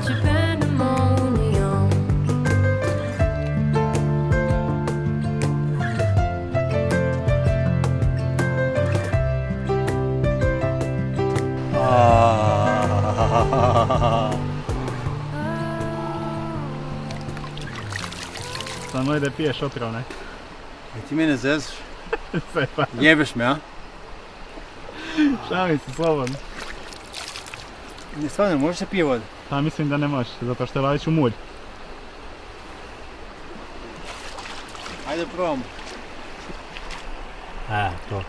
such a pandemonium. Samo je da piješ otrov, ne? Ti mene zezaš? Sve pa. Jebeš me, a? Šalim se slobodno. Ne, stvarno, možeš se pije voda? Pa mislim da ne možeš, zato što je vadiš u mulj. Ajde probamo. To.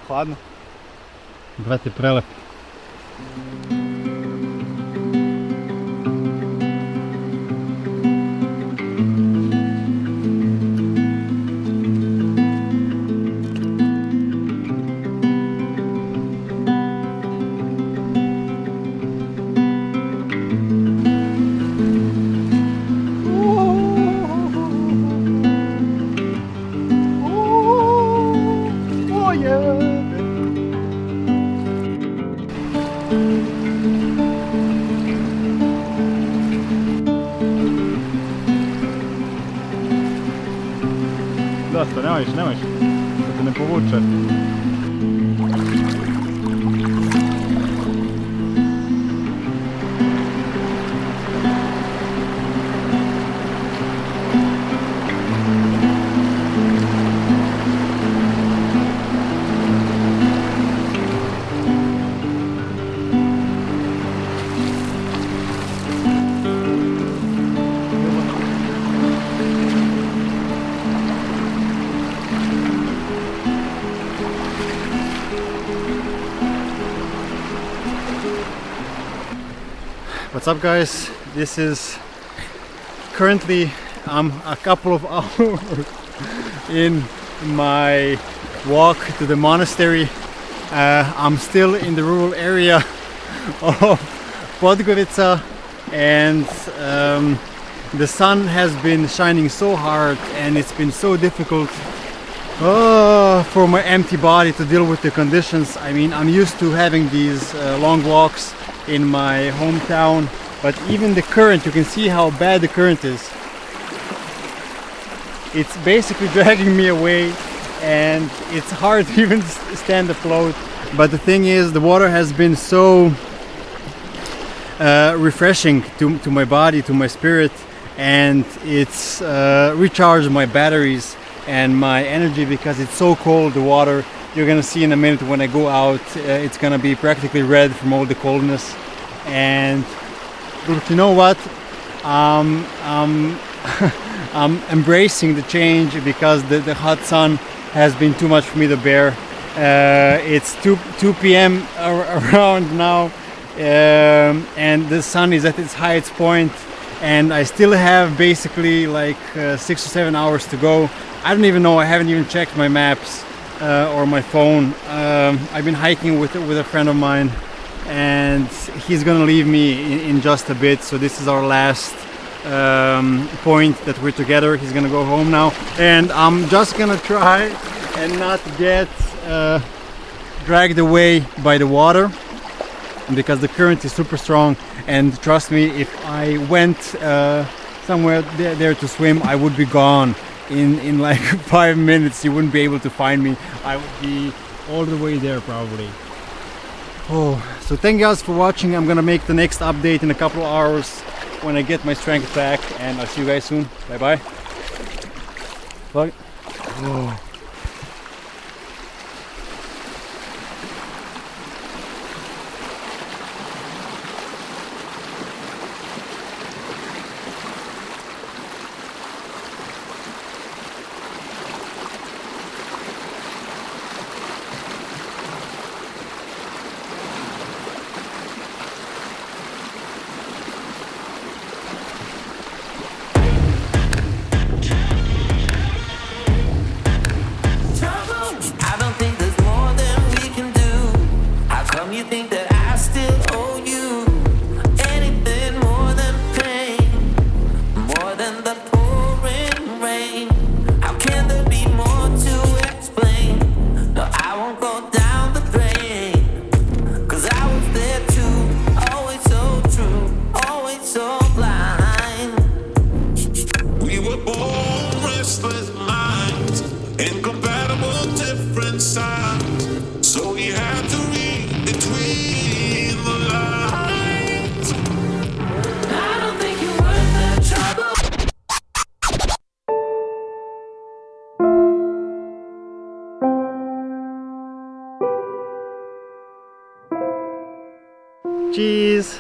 Hladno. Brate, prelep. Dosta, nemoj, da te ne povuče. What's up, guys? This is currently I'm a couple of hours in my walk to the monastery. I'm still in the rural area of Podgorica, and the sun has been shining so hard, and it's been so difficult for my empty body to deal with the conditions. I mean, I'm used to having these long walks in my hometown, but even the current, you can see how bad the current is. It's basically dragging me away, and it's hard to even stand afloat. But the thing is, the water has been so refreshing to my body, to my spirit, and it's recharged my batteries and my energy, because it's so cold, the water. You're gonna see in a minute when I go out, it's gonna be practically red from all the coldness. And but you know what? I'm embracing the change, because the hot sun has been too much for me to bear. It's 2 p.m. around now, and the sun is at its highest point, and I still have basically like 6 or 7 hours to go. I don't even know, I haven't even checked my maps or my phone. I've been hiking with a friend of mine, and he's gonna leave me in just a bit, so this is our last point that we're together. He's gonna go home now, and I'm just gonna try and not get dragged away by the water, because the current is super strong. And trust me, if I went somewhere there to swim, I would be gone in like 5 minutes. You wouldn't be able to find me. I would be all the way there probably. Oh, so thank you guys for watching. I'm gonna make the next update in a couple of hours when I get my strength back, and I'll see you guys soon. Bye bye. Bye. Oh. Cheese!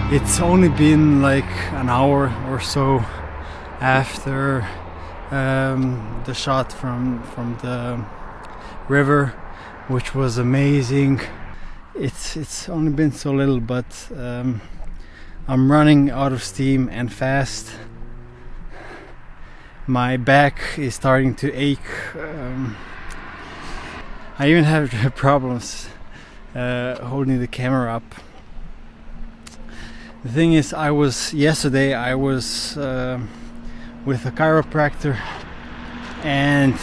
It's only been like an hour or so after the shot from the river, which was amazing. It's only been so little, but I'm running out of steam and fast. My back is starting to ache. I even have problems holding the camera up. The thing is, yesterday I was with a chiropractor, and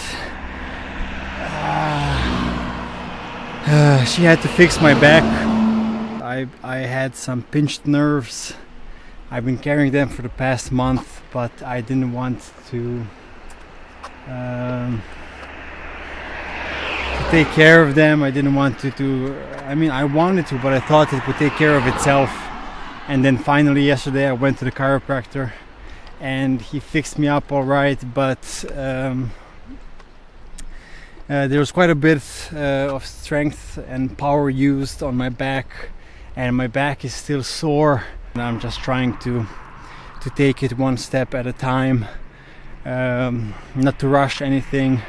she had to fix my back. I had some pinched nerves. I've been carrying them for the past month, but I didn't want to take care of them. I didn't want I wanted to, but I thought it would take care of itself. And then finally yesterday I went to the chiropractor and he fixed me up all right, but there was quite a bit of strength and power used on my back, and my back is still sore, and I'm just trying to take it one step at a time, not to rush anything.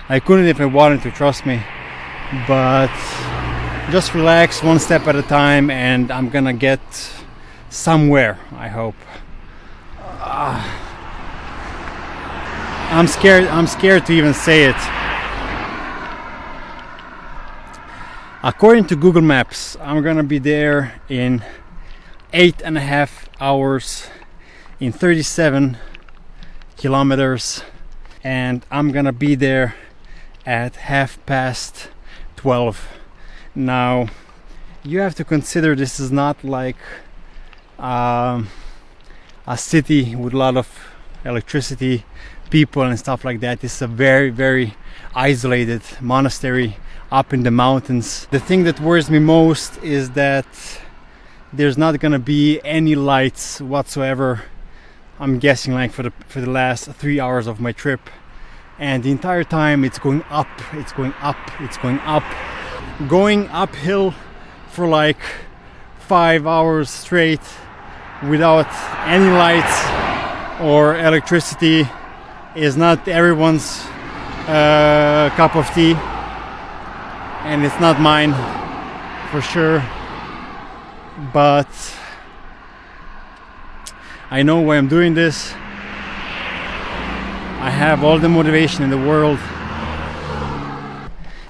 I couldn't if I wanted to, trust me, but just relax one step at a time, and I'm gonna get somewhere, I hope. I'm scared to even say it. According to Google Maps, I'm gonna be there in 8.5 hours, in 37 kilometers, and I'm gonna be there at 12:30. Now, you have to consider this is not like a city with a lot of electricity, people and stuff like that. It's a very, very isolated monastery up in the mountains. The thing that worries me most is that there's not gonna be any lights whatsoever, I'm guessing, like for the last 3 hours of my trip, and the entire time it's going up, it's going up, it's going up, going uphill for like 5 hours straight without any lights or electricity is not everyone's cup of tea, and it's not mine for sure, but I know why I'm doing this. I have all the motivation in the world.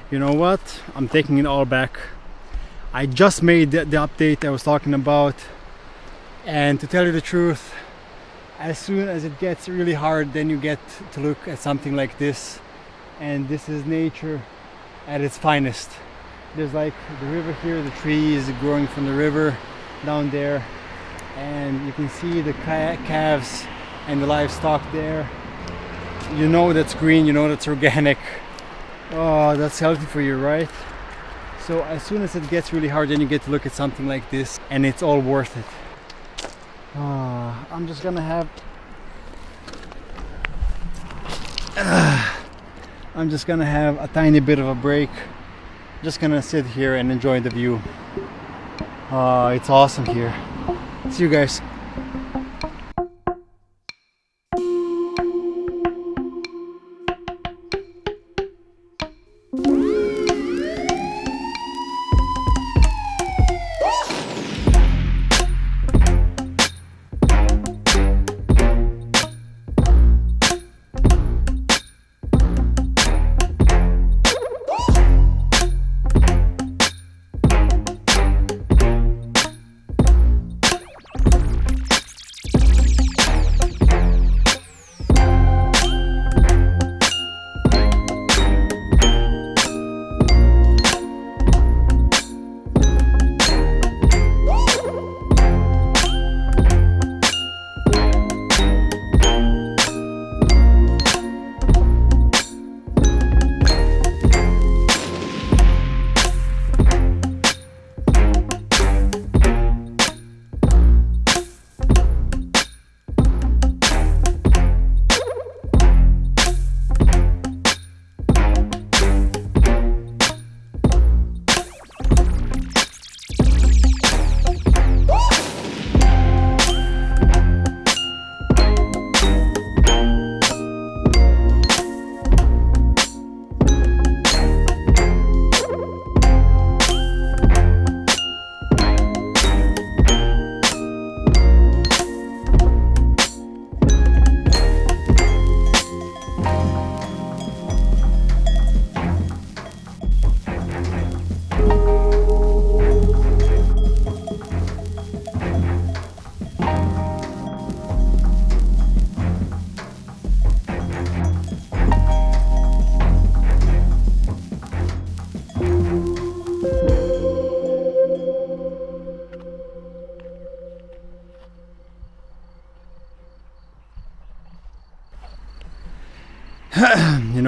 You know what? I'm taking it all back. I just made the update I was talking about, and to tell you the truth, as soon as it gets really hard, then you get to look at something like this, and this is nature at its finest. There's like the river here, the trees growing from the river down there, and you can see the calves and the livestock there. You know that's green, you know that's organic. Oh, that's healthy for you, right? So as soon as it gets really hard, then you get to look at something like this, and it's all worth it. I'm just gonna have a tiny bit of a break. Just gonna sit here and enjoy the view. It's awesome here. See you guys.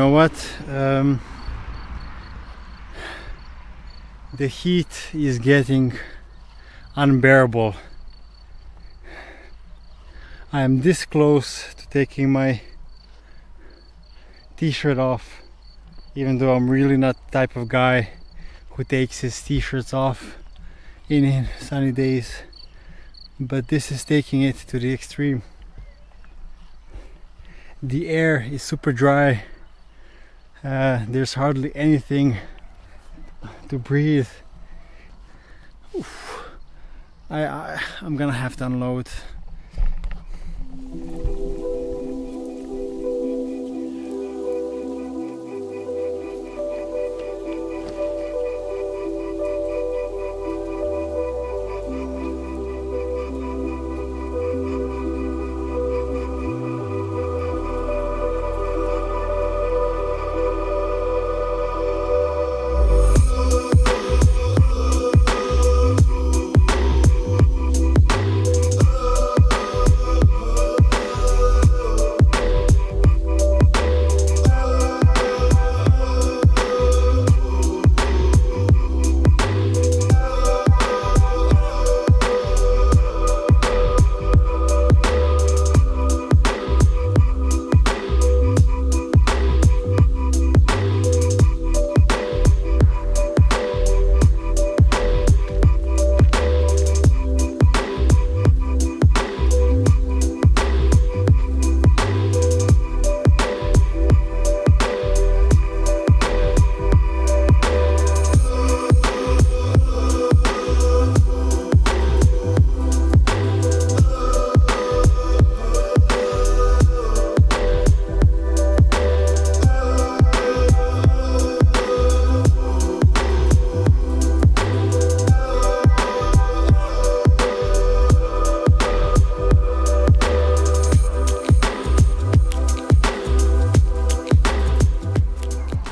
know what? The heat is getting unbearable. I am this close to taking my t-shirt off, even though I'm really not the type of guy who takes his t-shirts off in sunny days, but this is taking it to the extreme. The air is super dry. There's hardly anything to breathe. Oof. I'm gonna have to unload.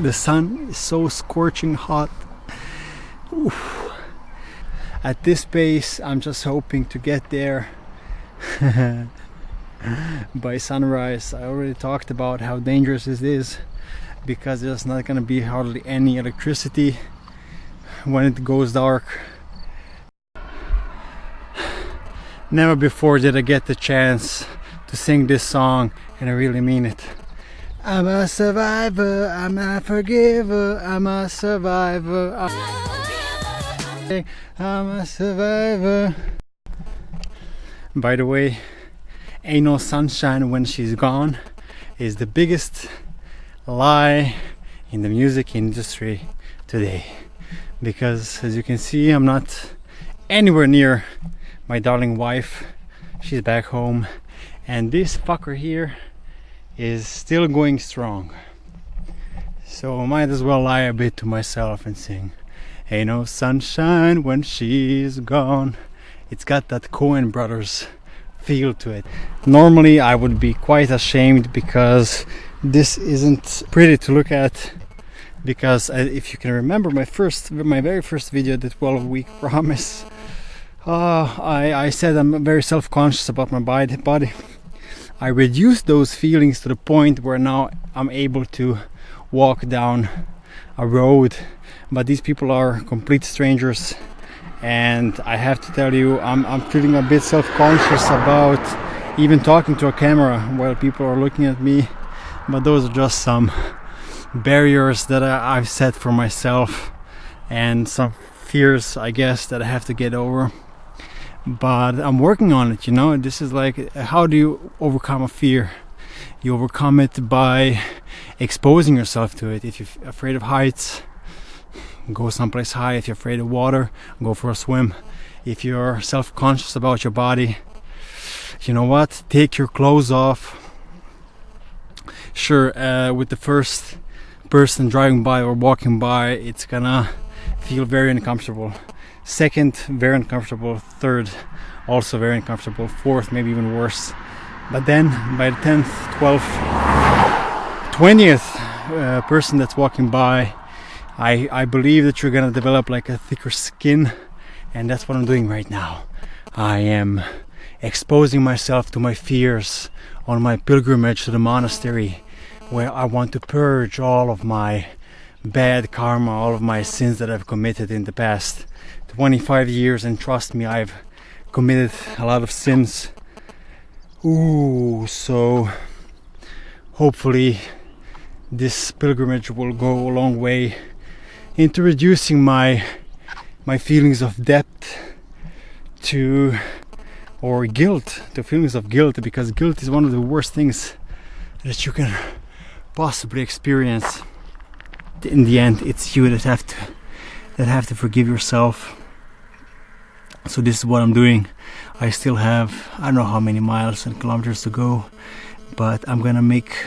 The sun is so scorching hot. Oof. At this pace, I'm just hoping to get there by sunrise. I already talked about how dangerous this is because there's not gonna be hardly any electricity when it goes dark. Never before did I get the chance to sing this song, and I really mean it. I'm a survivor, I'm a forgiver, I'm a survivor, I'm a survivor. By the way, "Ain't no sunshine when she's gone" is the biggest lie in the music industry today. Because as you can see, I'm not anywhere near my darling wife. She's back home, and this fucker here is still going strong. So I might as well lie a bit to myself and sing "Ain't no sunshine when she's gone." It's got that Coen Brothers feel to it. Normally I would be quite ashamed because this isn't pretty to look at, because if you can remember my very first video, the 12-week promise, I said I'm very self-conscious about my body. I reduced those feelings to the point where now I'm able to walk down a road, but these people are complete strangers, and I have to tell you, I'm feeling a bit self-conscious about even talking to a camera while people are looking at me. But those are just some barriers that I've set for myself, and some fears, I guess, that I have to get over. But I'm working on it, you know. This is like, how do you overcome a fear? You overcome it by exposing yourself to it. If you're afraid of heights, go someplace high. If you're afraid of water, go for a swim. If you're self-conscious about your body, you know what? Take your clothes off. Sure, with the first person driving by or walking by, it's gonna feel very uncomfortable. Second, very uncomfortable. Third, also very uncomfortable. Fourth, maybe even worse. But then by the 10th, 12th, 20th person that's walking by, I believe that you're gonna develop like a thicker skin, and that's what I'm doing right now. I am exposing myself to my fears on my pilgrimage to the monastery, where I want to purge all of my bad karma, all of my sins that I've committed in the past 25 years, and trust me, I've committed a lot of sins. Ooh, so hopefully this pilgrimage will go a long way into reducing my feelings of debt or guilt, the feelings of guilt, because guilt is one of the worst things that you can possibly experience. In the end, it's you that have to forgive yourself. So this is what I'm doing. I still have, I don't know how many miles and kilometers to go, but I'm gonna make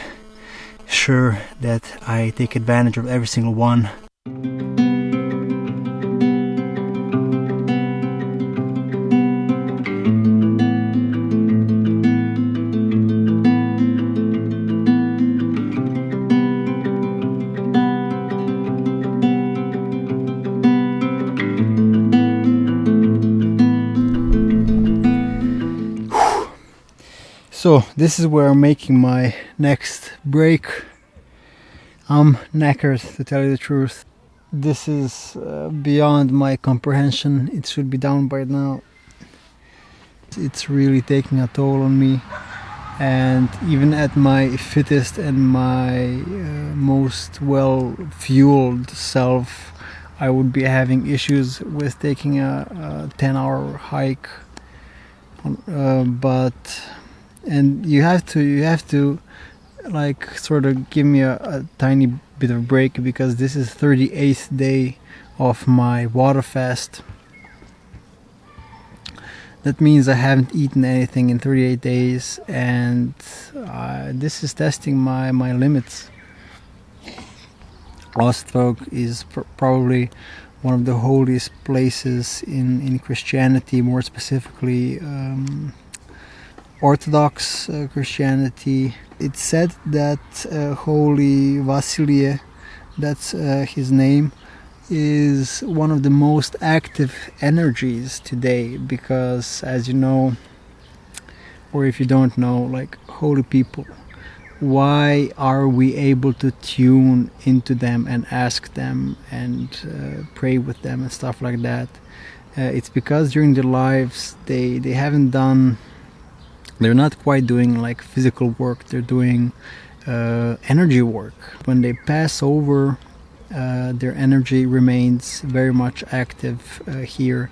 sure that I take advantage of every single one. So this is where I'm making my next break. I'm knackered, to tell you the truth. This is beyond my comprehension. It should be down by now. It's really taking a toll on me, and even at my fittest and my most well-fueled self, I would be having issues with taking a 10-hour hike. And you have to like sort of give me a tiny bit of break, because this is 38th day of my water fast. That means I haven't eaten anything in 38 days, and this is testing my limits. Ostrog is probably one of the holiest places in Christianity, more specifically Orthodox Christianity. It's said that Holy Vasily, that's his name, is one of the most active energies today, because, as you know, or if you don't know, like holy people, why are we able to tune into them and ask them and pray with them and stuff like that? It's because during their lives they haven't done, they're not quite doing like physical work, they're doing energy work. When they pass over, their energy remains very much active here.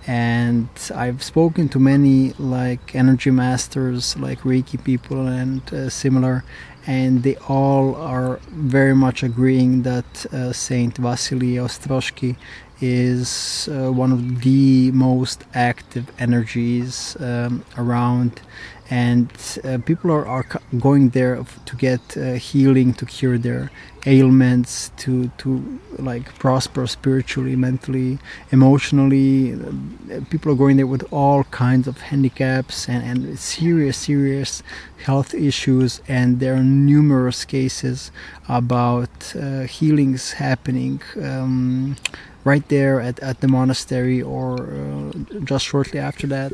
And I've spoken to many like energy masters, like Reiki people and similar, and they all are very much agreeing that Saint Vasily Ostrogski is one of the most active energies around, and people are going there to get healing, to cure their ailments, to like prosper spiritually, mentally, emotionally. People are going there with all kinds of handicaps and serious health issues, and there are numerous cases about healings happening right there at the monastery, or just shortly after that.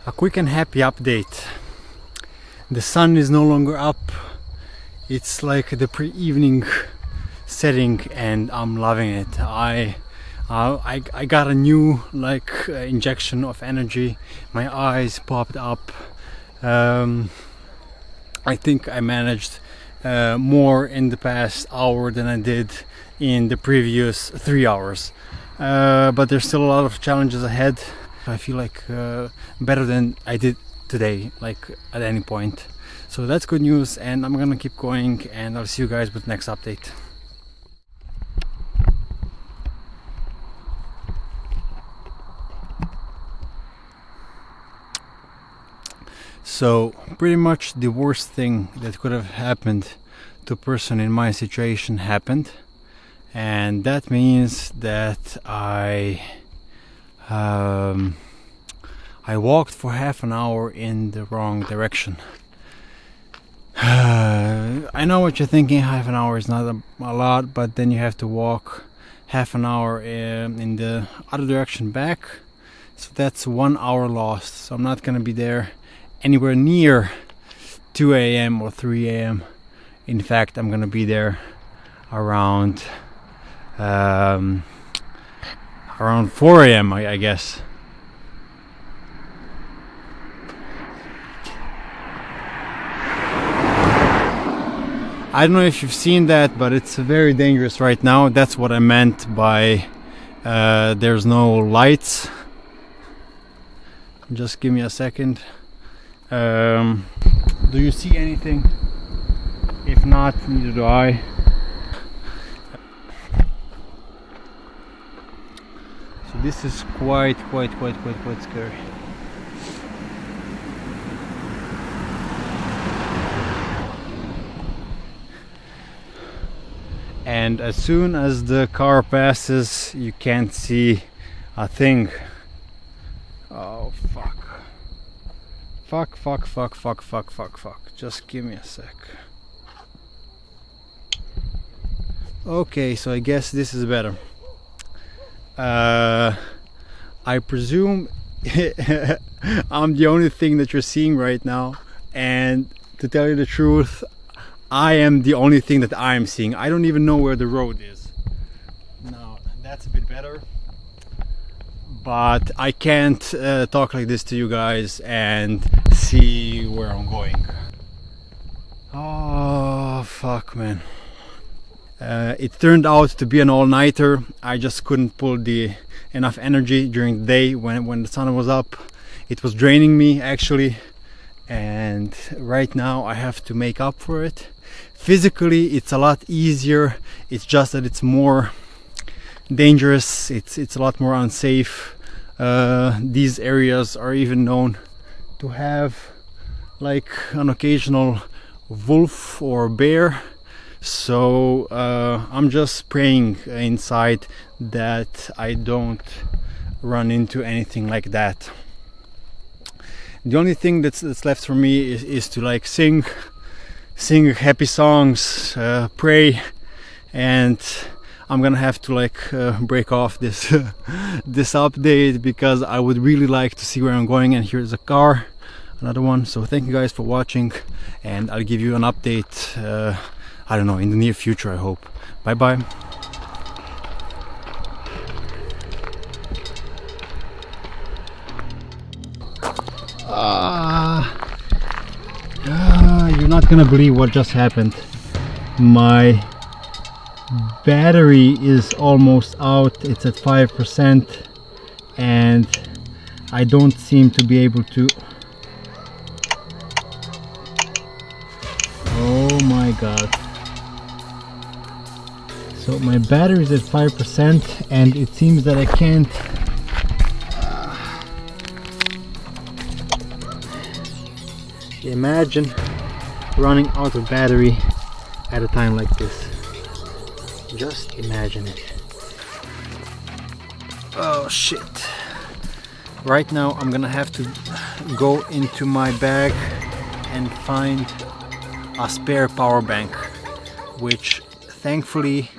A quick and happy update. The sun is no longer up. It's like the pre-evening setting, and I'm loving it. I got a new injection of energy. My eyes popped up. I think I managed more in the past hour than I did in the previous 3 hours. But there's still a lot of challenges ahead. I feel like better than I did today, like at any point. So that's good news, and I'm gonna keep going, and I'll see you guys with the next update. So pretty much the worst thing that could have happened to a person in my situation happened, and that means that I walked for half an hour in the wrong direction. I know what you're thinking, half an hour is not a lot, but then you have to walk half an hour in the other direction back, so that's 1 hour lost. So I'm not gonna be there anywhere near 2 a.m. or 3 a.m. In fact, I'm gonna be there around 4 a.m. I guess. I don't know if you've seen that, but it's very dangerous right now. That's what I meant by there's no lights. Just give me a second. Do you see anything? If not, neither do I. So this is quite scary. And as soon as the car passes, you can't see a thing. Oh fuck. Fuck. Just give me a sec. Okay, so I guess this is better. I presume I'm the only thing that you're seeing right now, and to tell you the truth, I am the only thing that I am seeing. I don't even know where the road is. Now that's a bit better, but I can't talk like this to you guys and see where I'm going. Oh fuck, man. It turned out to be an all-nighter. I just couldn't pull enough energy during the day when the sun was up. It was draining me actually, and right now I have to make up for it. Physically it's a lot easier, it's just that it's more dangerous, it's a lot more unsafe. These areas are even known to have like an occasional wolf or bear. So I'm just praying inside that I don't run into anything like that. The only thing that's left for me is to like sing happy songs, pray, and I'm gonna have to like break off this this update because I would really like to see where I'm going. And here's a car, another one. So thank you guys for watching, and I'll give you an update I don't know, in the near future, I hope. Bye bye. You're not gonna believe what just happened. My battery is almost out, it's at 5%, and I don't seem to be able to. Oh my god. So my battery is at 5% and it seems that I can't imagine running out of battery at a time like this. Just imagine it. Oh shit. Right now I'm gonna have to go into my bag and find a spare power bank, which thankfully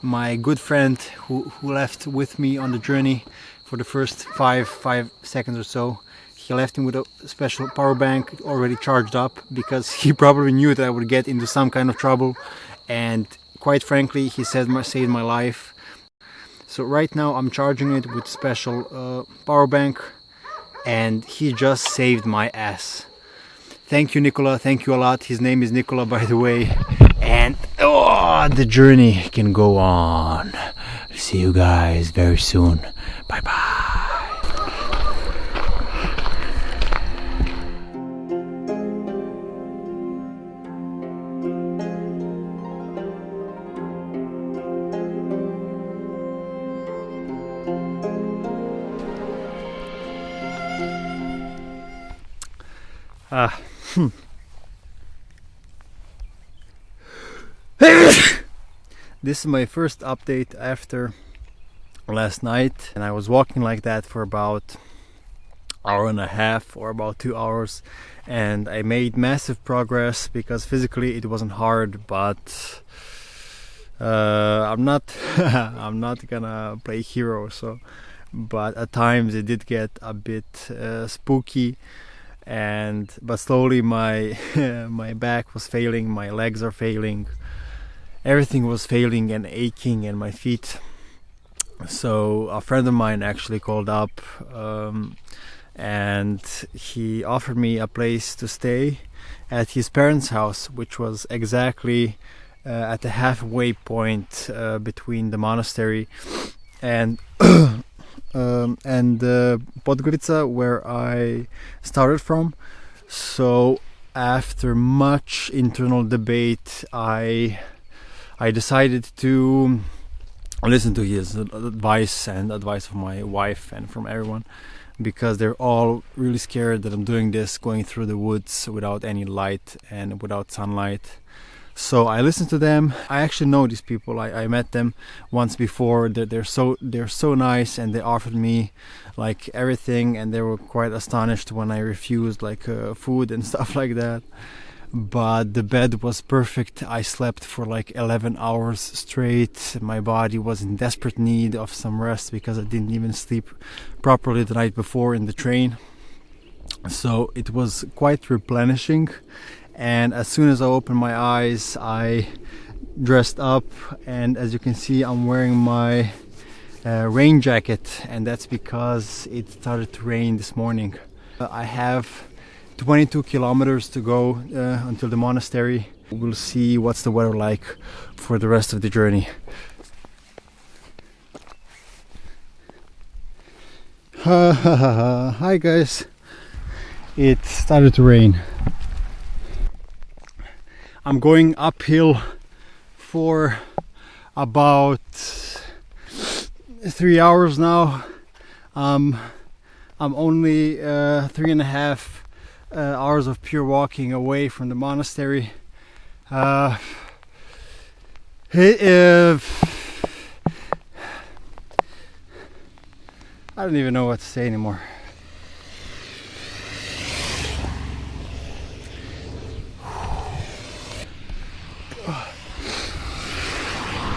my good friend who left with me on the journey for the first five seconds or so, he left me with a special power bank already charged up, because he probably knew that I would get into some kind of trouble, and quite frankly he saved my life. So right now I'm charging it with special power bank, and he just saved my ass. Thank you, Nicola. Thank you a lot. His name is Nicola, by the way. And the journey can go on. See you guys very soon. Bye bye. This is my first update after last night, and I was walking like that for about hour and a half or about 2 hours, and I made massive progress because physically it wasn't hard, but I'm not I'm not gonna play hero, so but at times it did get a bit spooky, but slowly my my back was failing, my legs are failing, everything was failing and aching, and my feet. So a friend of mine actually called up, and he offered me a place to stay at his parents' house, which was exactly at the halfway point between the monastery and Podgorica, where I started from. So after much internal debate, I decided to listen to his advice and advice of my wife and from everyone, because they're all really scared that I'm doing this, going through the woods without any light and without sunlight. So I listened to them. I actually know these people. I met them once before. They're so nice, and they offered me like everything, and they were quite astonished when I refused like food and stuff like that. But the bed was perfect. I slept for like 11 hours straight. My body was in desperate need of some rest because I didn't even sleep properly the night before in the train. So it was quite replenishing. And as soon as I opened my eyes, I dressed up, and as you can see, I'm wearing my rain jacket, and that's because it started to rain this morning. I have 22 kilometers to go until the monastery. We'll see what's the weather like for the rest of the journey. Hi guys, it started to rain. I'm going uphill for about 3 hours now. I'm only 3.5 hours of pure walking away from the monastery. I don't even know what to say anymore.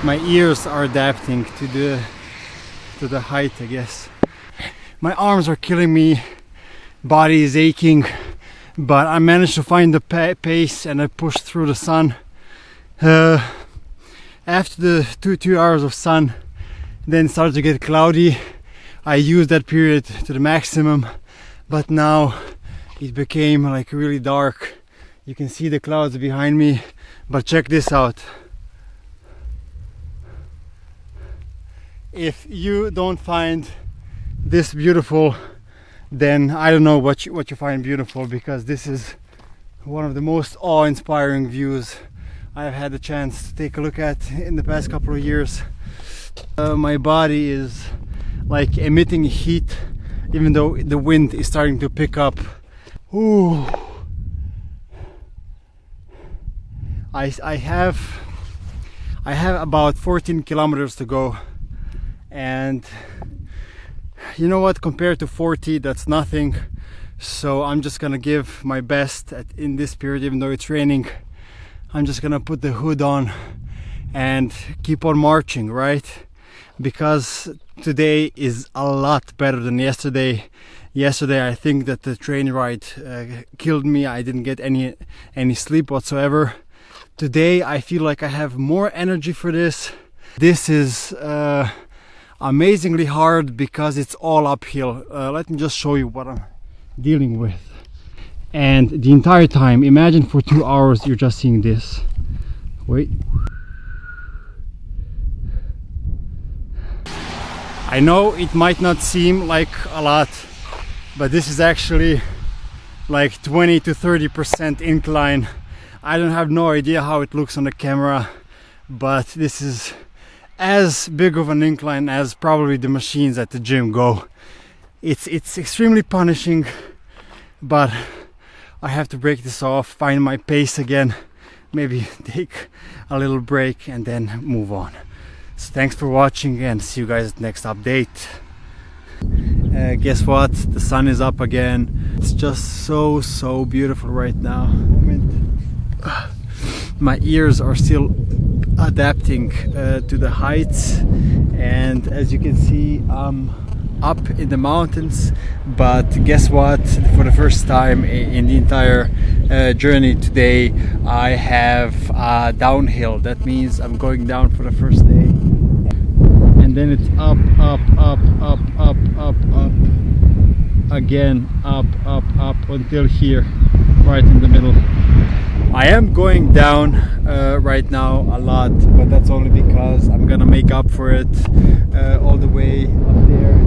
My ears are adapting to the height, I guess. My arms are killing me, body is aching, but I managed to find the pace, and I pushed through the sun. After the 2 hours of sun, then it started to get cloudy. I used that period to the maximum, but now it became like really dark. You can see the clouds behind me, but check this out. If you don't find this beautiful, then I don't know what you find beautiful, because this is one of the most awe-inspiring views I've had the chance to take a look at in the past couple of years. My body is like emitting heat, even though the wind is starting to pick up. Ooh. I have about 14 kilometers to go, and you know what, compared to 40, that's nothing. So I'm just gonna give my best in this period, even though it's raining. I'm just gonna put the hood on and keep on marching, right? Because today is a lot better than yesterday. Yesterday I think that the train ride killed me. I didn't get any sleep whatsoever. Today I feel like I have more energy for this. This is amazingly hard because it's all uphill. Let me just show you what I'm dealing with. And the entire time, imagine for 2 hours you're just seeing this. Wait. I know it might not seem like a lot, but this is actually like 20 to 30% incline. I don't have no idea how it looks on the camera, but this is as big of an incline as probably the machines at the gym go. It's extremely punishing, but I have to break this off, find my pace again, maybe take a little break and then move on. So thanks for watching and see you guys at the next update. Guess what? The sun is up again. It's just so beautiful right now. My ears are still adapting to the heights, and as you can see, I'm up in the mountains. But guess what? For the first time in the entire journey today, I have downhill. That means I'm going down for the first day. And then it's up, again, up until here, right in the middle. I am going down right now a lot, but that's only because I'm gonna make up for it all the way up there.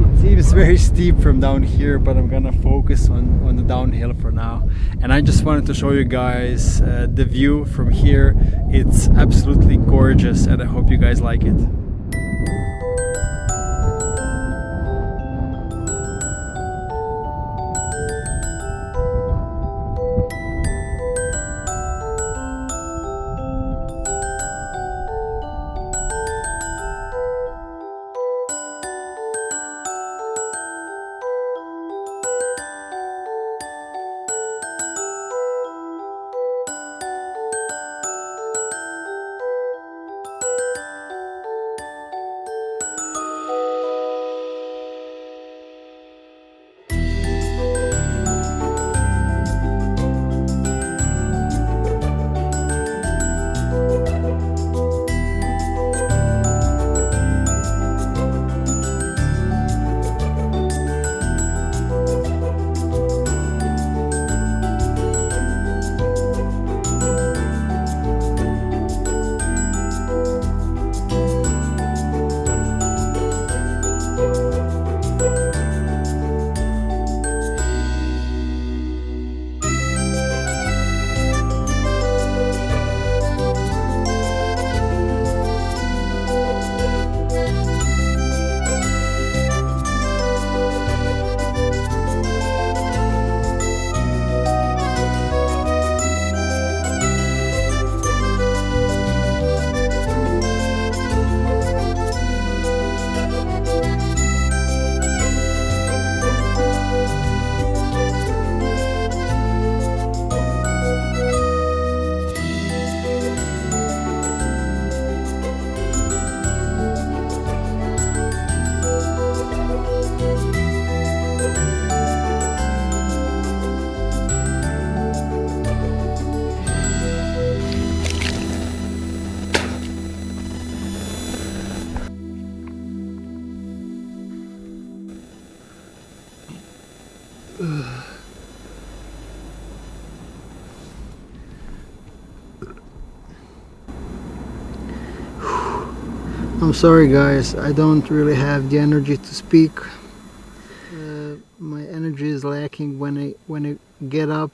And it seems very steep from down here, but I'm gonna focus on the downhill for now. And I just wanted to show you guys the view from here. It's absolutely gorgeous, and I hope you guys like it. I'm sorry guys, I don't really have the energy to speak. My energy is lacking when I get up.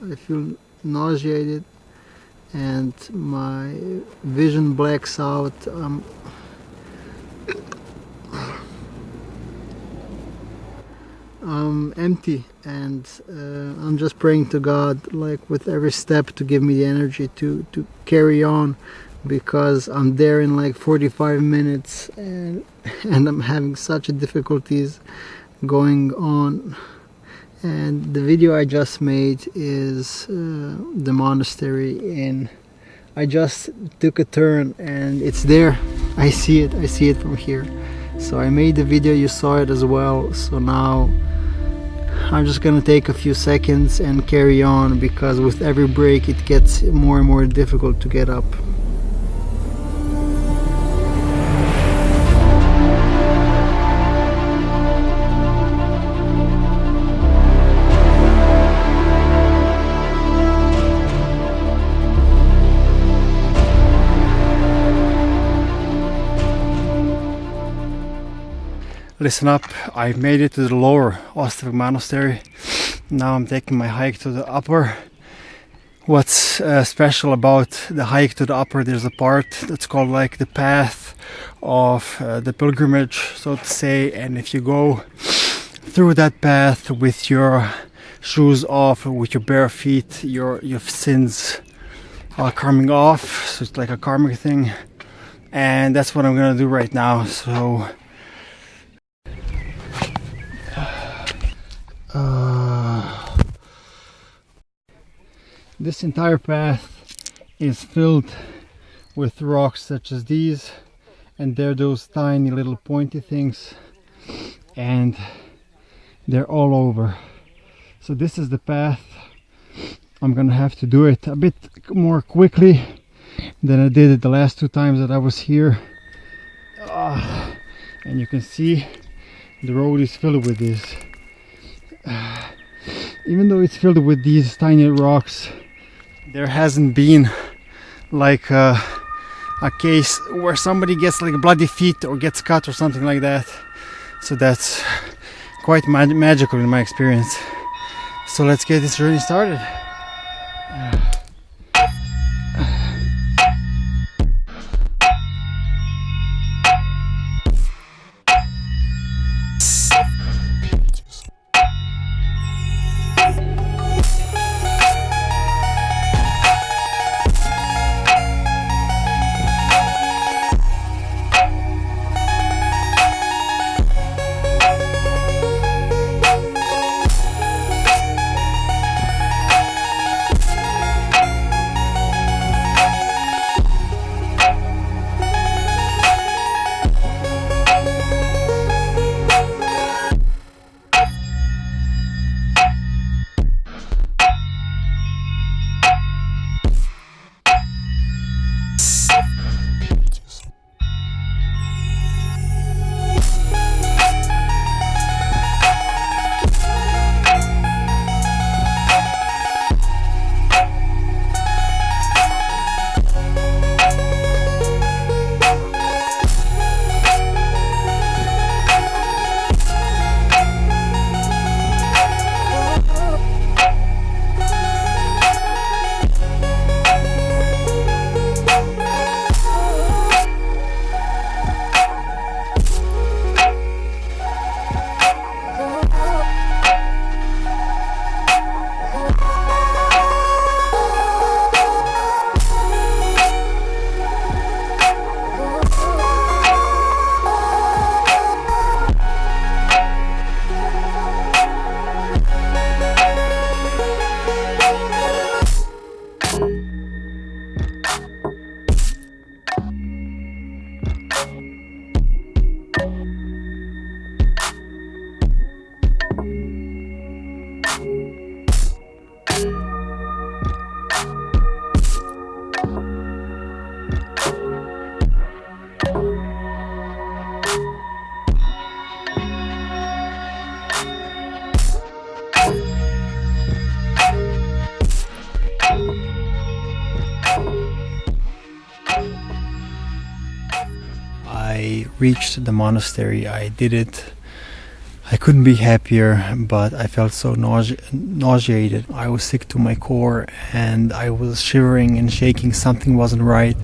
I feel nauseated and my vision blacks out. I'm empty, and I'm just praying to God, like with every step, to give me the energy to carry on, because I'm there in like 45 minutes and I'm having such difficulties going on. And the video I just made is the monastery in. I just took a turn and it's there. I see it from here. So I made the video, you saw it as well. So now I'm just gonna take a few seconds and carry on, because with every break it gets more and more difficult to get up. Listen up, I've made it to the lower Ostrog Monastery. Now I'm taking my hike to the upper. What's special about the hike to the upper, there's a part that's called like the path of the pilgrimage, so to say, and if you go through that path with your shoes off, with your bare feet, your sins are coming off, so it's like a karmic thing, and that's what I'm gonna do right now. So this entire path is filled with rocks such as these, and they're those tiny little pointy things, and they're all over. So this is the path. I'm gonna have to do it a bit more quickly than I did it the last 2 times that I was here. And you can see the road is filled with this. Even though it's filled with these tiny rocks, there hasn't been like a case where somebody gets like bloody feet or gets cut or something like that. So that's quite magical in my experience. So let's get this journey started. I reached the monastery. I did it. I couldn't be happier, but I felt so nauseated. I was sick to my core and I was shivering and shaking. Something wasn't right.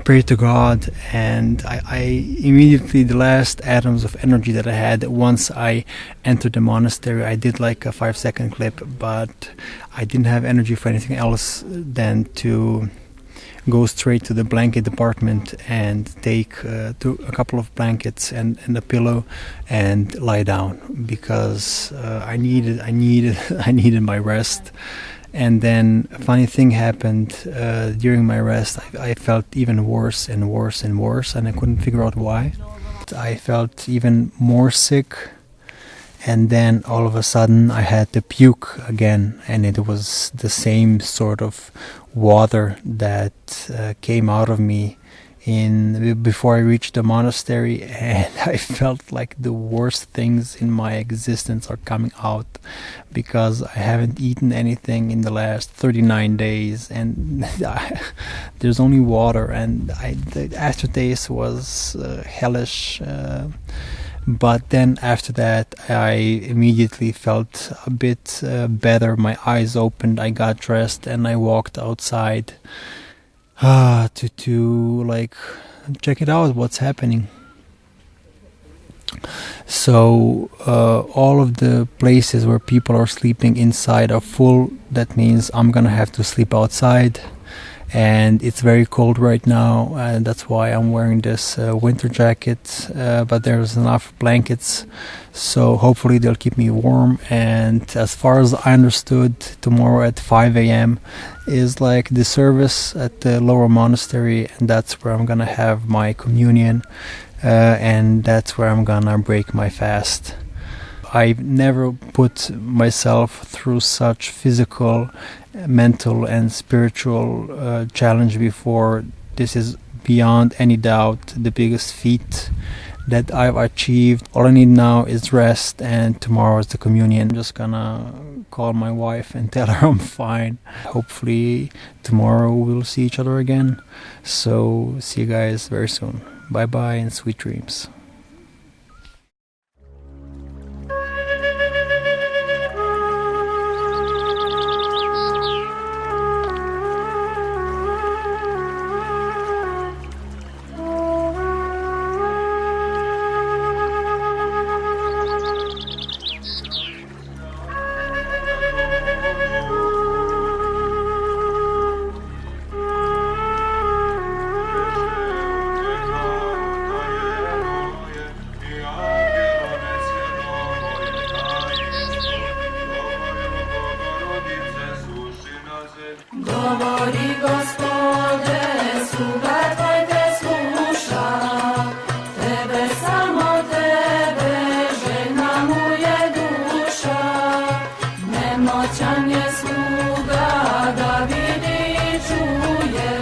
Pray to God, and I immediately, the last atoms of energy that I had once I entered the monastery, I did like a 5-second clip, but I didn't have energy for anything else than to go straight to the blanket department and take a couple of blankets and a pillow and lie down, because I needed my rest. And then a funny thing happened during my rest. I felt even worse and worse and worse, and I couldn't figure out why. I felt even more sick, and then all of a sudden I had to puke again, and it was the same sort of water that came out of me before I reached the monastery, and I felt like the worst things in my existence are coming out because I haven't eaten anything in the last 39 days, and there's only water, and the aftertaste was hellish. But then after that, I immediately felt a bit better. My eyes opened, I got dressed, and I walked outside to like check it out, what's happening. So all of the places where people are sleeping inside are full. That means I'm gonna have to sleep outside, and it's very cold right now, and that's why I'm wearing this winter jacket, but there's enough blankets, so hopefully they'll keep me warm. And as far as I understood, tomorrow at 5 a.m. is like the service at the lower monastery, and that's where I'm gonna have my communion, and that's where I'm gonna break my fast. I've never put myself through such physical, mental and spiritual challenge before. This is beyond any doubt the biggest feat that I've achieved. All I need now is rest, and tomorrow is the communion. I'm just gonna call my wife and tell her I'm fine. Hopefully tomorrow we'll see each other again. So see you guys very soon. Bye bye and sweet dreams. Govori Gospode, sluga tvoj te sluša, tebe samo tebe, željna mu je duša. Nemoćan je sluga da vidi i čuje,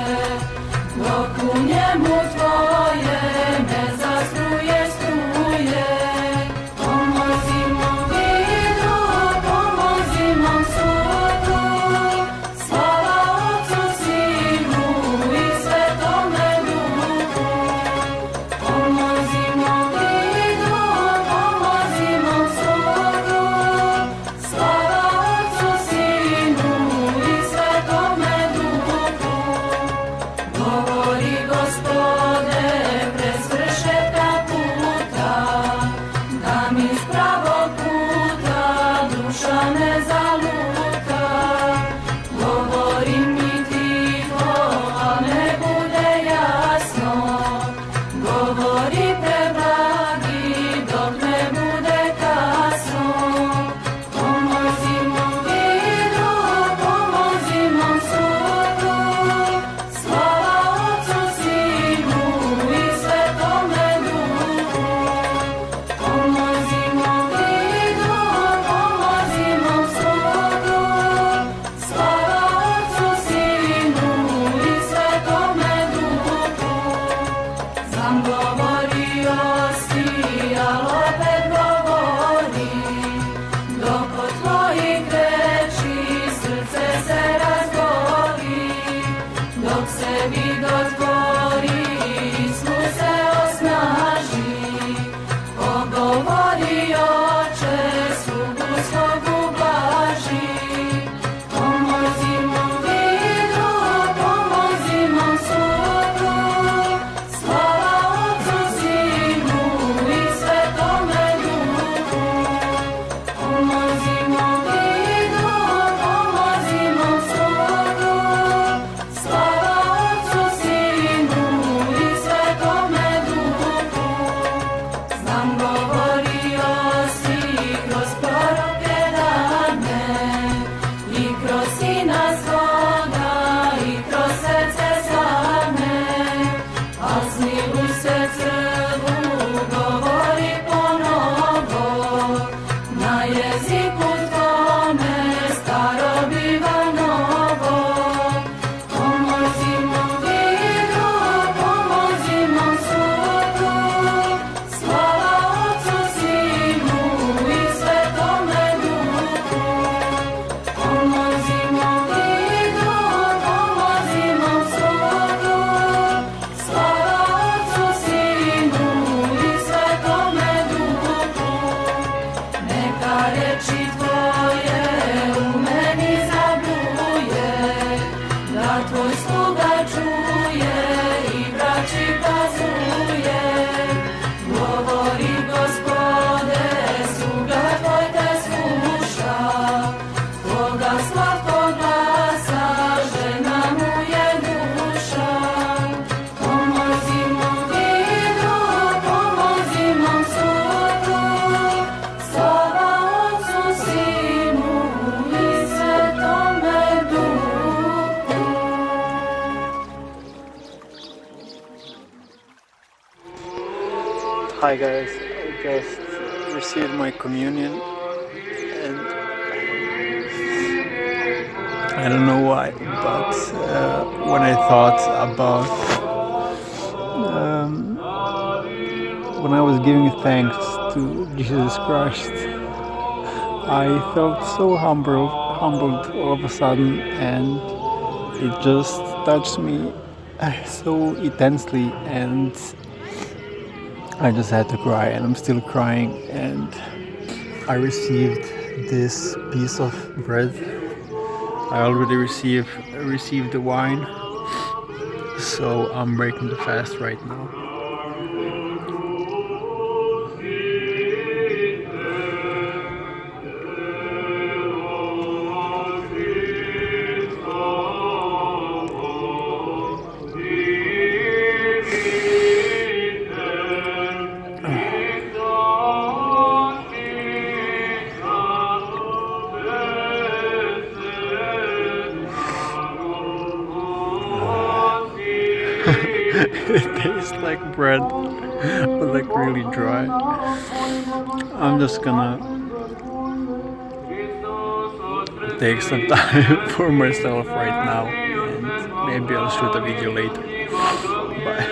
dok u njemu tvoje ne zastruje struje. Pomozi mom vidu, pomozi mom sudu, slava Otcu, Sinu Tvoj sluga čuje i braći kazuje, govori Gospode, sluga tvoj te sluša, tvoga slatkog glasa, žena mu je duša. Pomozi mom vidu, pomozi mom sudu, slava Otcu, Sinu i Svetome Duhu. Hi guys, I just received my communion and I don't know why, but when I thought about when I was giving thanks to Jesus Christ, I felt so humbled all of a sudden, and it just touched me so intensely, and I just had to cry, and I'm still crying. And I received this piece of bread. I already received the wine, so I'm breaking the fast right now. It tastes like bread, but like really dry. I'm just gonna take some time for myself right now, and maybe I'll shoot a video later. Bye.